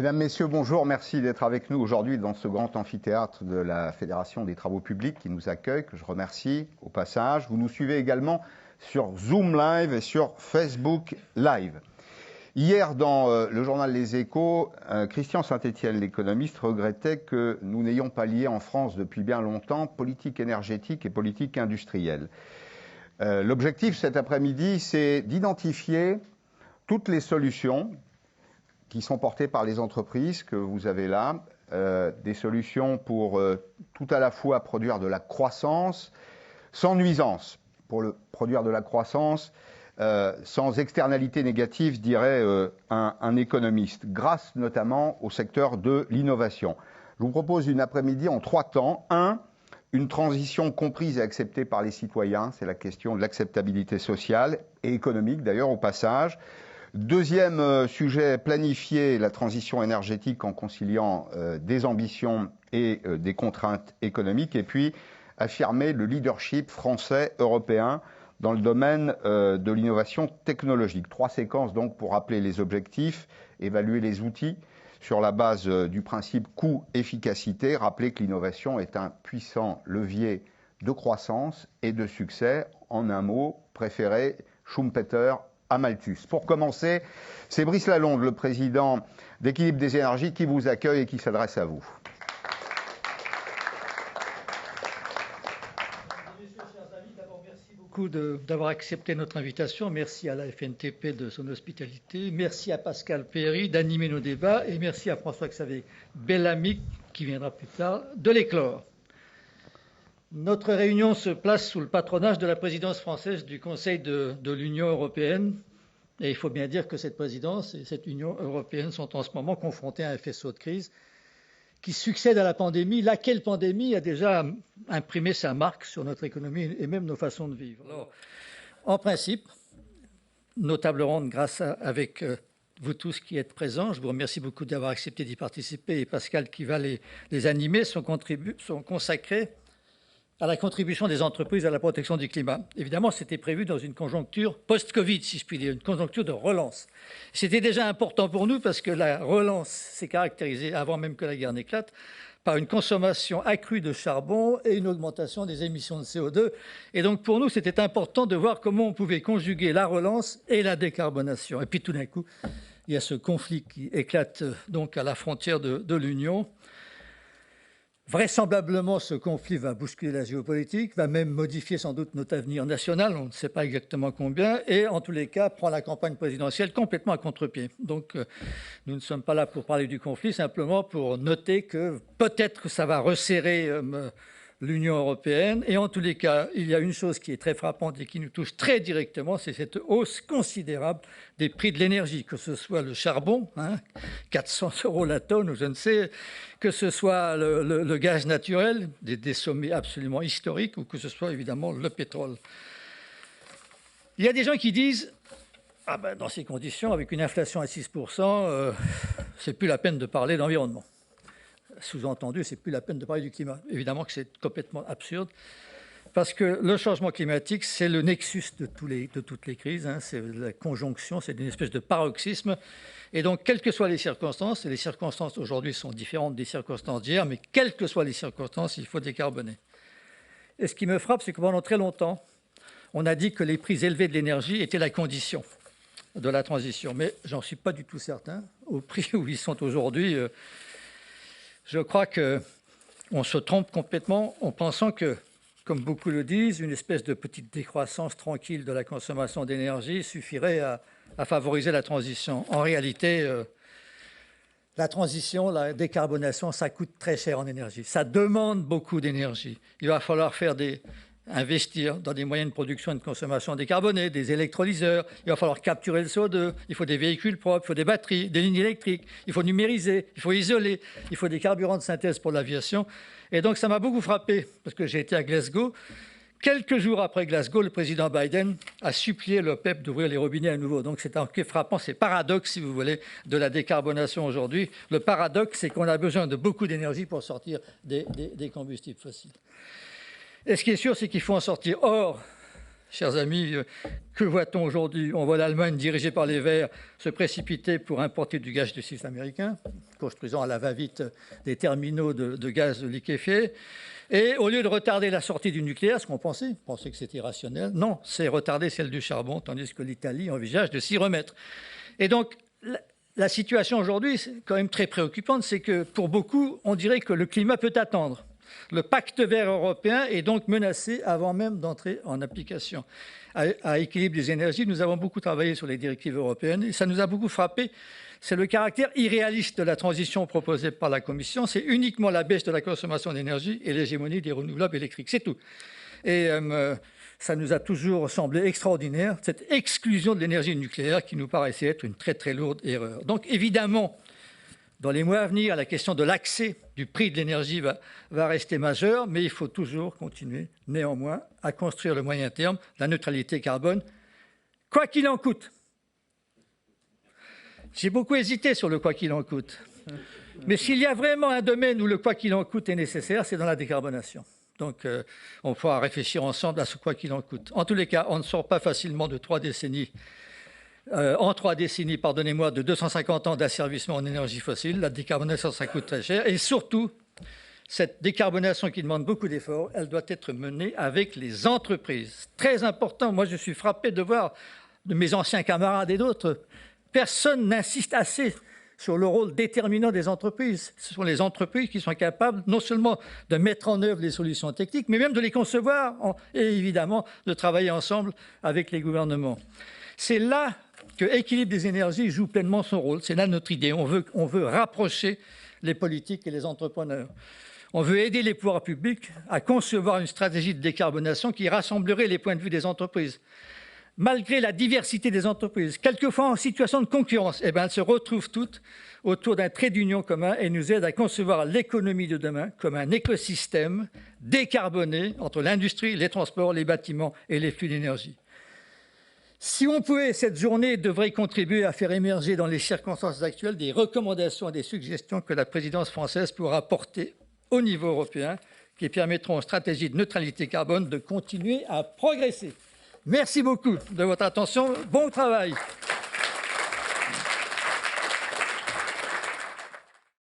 Mesdames, Messieurs, bonjour. Merci d'être avec nous aujourd'hui dans ce grand amphithéâtre de la Fédération des Travaux Publics qui nous accueille, que je remercie au passage. Vous nous suivez également sur Zoom Live et sur Facebook Live. Hier, dans le journal Les Échos, Christian Saint-Étienne, l'économiste, regrettait que nous n'ayons pas lié en France depuis bien longtemps politique énergétique et politique industrielle. L'objectif cet après-midi, c'est d'identifier toutes les solutions qui sont portées par les entreprises que vous avez là, des solutions pour tout à la fois produire de la croissance sans nuisance, pour produire de la croissance sans externalité négative, dirait un économiste, grâce notamment au secteur de l'innovation. Je vous propose une après-midi en 3 temps. 1, une transition comprise et acceptée par les citoyens, c'est la question de l'acceptabilité sociale et économique d'ailleurs au passage. Deuxième sujet, planifier la transition énergétique en conciliant des ambitions et des contraintes économiques. Et puis, affirmer le leadership français, européen, dans le domaine de l'innovation technologique. 3 séquences donc pour rappeler les objectifs, évaluer les outils sur la base du principe coût-efficacité, rappeler que l'innovation est un puissant levier de croissance et de succès. En un mot, préféré Schumpeter à Malthus. Pour commencer, c'est Brice Lalonde, le président d'Équilibre des énergies, qui vous accueille et qui s'adresse à vous. Merci beaucoup d'avoir accepté notre invitation. Merci à la FNTP de son hospitalité. Merci à Pascal Péry d'animer nos débats. Et merci à François-Xavier Bellamy, qui viendra plus tard, de l'éclore. Notre réunion se place sous le patronage de la présidence française du Conseil de l'Union européenne. Et il faut bien dire que cette présidence et cette Union européenne sont en ce moment confrontées à un faisceau de crise qui succède à la pandémie, laquelle pandémie a déjà imprimé sa marque sur notre économie et même nos façons de vivre. Alors, en principe, nos tables rondes, grâce avec vous tous qui êtes présents, je vous remercie beaucoup d'avoir accepté d'y participer, et Pascal qui va les animer, sont consacrés à la contribution des entreprises à la protection du climat. Évidemment, c'était prévu dans une conjoncture post-Covid, si je puis dire, une conjoncture de relance. C'était déjà important pour nous parce que la relance s'est caractérisée, avant même que la guerre n'éclate, par une consommation accrue de charbon et une augmentation des émissions de CO2. Et donc pour nous, c'était important de voir comment on pouvait conjuguer la relance et la décarbonation. Et puis tout d'un coup, il y a ce conflit qui éclate donc à la frontière de l'Union. Vraisemblablement, ce conflit va bousculer la géopolitique, va même modifier sans doute notre avenir national, on ne sait pas exactement combien, et en tous les cas, prend la campagne présidentielle complètement à contre-pied. Donc, nous ne sommes pas là pour parler du conflit, simplement pour noter que peut-être que ça va resserrer l'Union européenne. Et en tous les cas, il y a une chose qui est très frappante et qui nous touche très directement, c'est cette hausse considérable des prix de l'énergie, que ce soit le charbon, 400 € la tonne ou je ne sais, que ce soit le gaz naturel, des sommets absolument historiques, ou que ce soit évidemment le pétrole. Il y a des gens qui disent dans ces conditions, avec une inflation à 6%, c'est plus la peine de parler d'environnement. Sous-entendu, c'est plus la peine de parler du climat. Évidemment que c'est complètement absurde, parce que le changement climatique, c'est le nexus de toutes les crises, c'est la conjonction, c'est une espèce de paroxysme. Et donc, quelles que soient les circonstances, et les circonstances aujourd'hui sont différentes des circonstances d'hier, mais quelles que soient les circonstances, il faut décarboner. Et ce qui me frappe, c'est que pendant très longtemps, on a dit que les prix élevés de l'énergie étaient la condition de la transition. Mais j'en suis pas du tout certain. Au prix où ils sont aujourd'hui, je crois qu'on se trompe complètement en pensant que, comme beaucoup le disent, une espèce de petite décroissance tranquille de la consommation d'énergie suffirait à favoriser la transition. En réalité, la transition, la décarbonation, ça coûte très cher en énergie. Ça demande beaucoup d'énergie. Il va falloir investir dans des moyens de production et de consommation décarbonés, des électrolyseurs, il va falloir capturer le CO2, il faut des véhicules propres, il faut des batteries, des lignes électriques, il faut numériser, il faut isoler, il faut des carburants de synthèse pour l'aviation. Et donc ça m'a beaucoup frappé, parce que j'ai été à Glasgow. Quelques jours après Glasgow, le président Biden a supplié l'OPEP d'ouvrir les robinets à nouveau. Donc c'est un peu frappant, c'est le paradoxe, si vous voulez, de la décarbonation aujourd'hui. Le paradoxe, c'est qu'on a besoin de beaucoup d'énergie pour sortir des combustibles fossiles. Et ce qui est sûr, c'est qu'il faut en sortir. Or, chers amis, que voit-on aujourd'hui? On voit l'Allemagne, dirigée par les Verts, se précipiter pour importer du gaz de schiste américain, construisant à la va-vite des terminaux de gaz liquéfié. Et au lieu de retarder la sortie du nucléaire, ce qu'on pensait que c'était rationnel, non, c'est retarder celle du charbon, tandis que l'Italie envisage de s'y remettre. Et donc, la situation aujourd'hui, c'est quand même très préoccupante, c'est que pour beaucoup, on dirait que le climat peut attendre. Le pacte vert européen est donc menacé avant même d'entrer en application. À Équilibre des énergies, nous avons beaucoup travaillé sur les directives européennes et ça nous a beaucoup frappé. C'est le caractère irréaliste de la transition proposée par la Commission. C'est uniquement la baisse de la consommation d'énergie et l'hégémonie des renouvelables électriques. C'est tout. Et ça nous a toujours semblé extraordinaire, cette exclusion de l'énergie nucléaire qui nous paraissait être une très très lourde erreur. Donc évidemment, dans les mois à venir, la question de l'accès du prix de l'énergie va rester majeure, mais il faut toujours continuer, néanmoins, à construire le moyen terme, la neutralité carbone, quoi qu'il en coûte. J'ai beaucoup hésité sur le quoi qu'il en coûte. Mais s'il y a vraiment un domaine où le quoi qu'il en coûte est nécessaire, c'est dans la décarbonation. Donc, on pourra réfléchir ensemble à ce quoi qu'il en coûte. En tous les cas, on ne sort pas facilement de 3 décennies. En 3 décennies, pardonnez-moi, de 250 ans d'asservissement en énergie fossile. La décarbonation, ça coûte très cher. Et surtout, cette décarbonation qui demande beaucoup d'efforts, elle doit être menée avec les entreprises. Très important. Moi, je suis frappé de voir de mes anciens camarades et d'autres. Personne n'insiste assez sur le rôle déterminant des entreprises. Ce sont les entreprises qui sont capables non seulement de mettre en œuvre les solutions techniques, mais même de les concevoir et évidemment de travailler ensemble avec les gouvernements. C'est là que Équilibre des énergies joue pleinement son rôle. C'est là notre idée. On veut rapprocher les politiques et les entrepreneurs. On veut aider les pouvoirs publics à concevoir une stratégie de décarbonation qui rassemblerait les points de vue des entreprises. Malgré la diversité des entreprises, quelquefois en situation de concurrence, elles se retrouvent toutes autour d'un trait d'union commun et nous aident à concevoir l'économie de demain comme un écosystème décarboné entre l'industrie, les transports, les bâtiments et les flux d'énergie. Si on pouvait, cette journée devrait contribuer à faire émerger dans les circonstances actuelles des recommandations et des suggestions que la présidence française pourra porter au niveau européen qui permettront aux stratégies de neutralité carbone de continuer à progresser. Merci beaucoup de votre attention. Bon travail.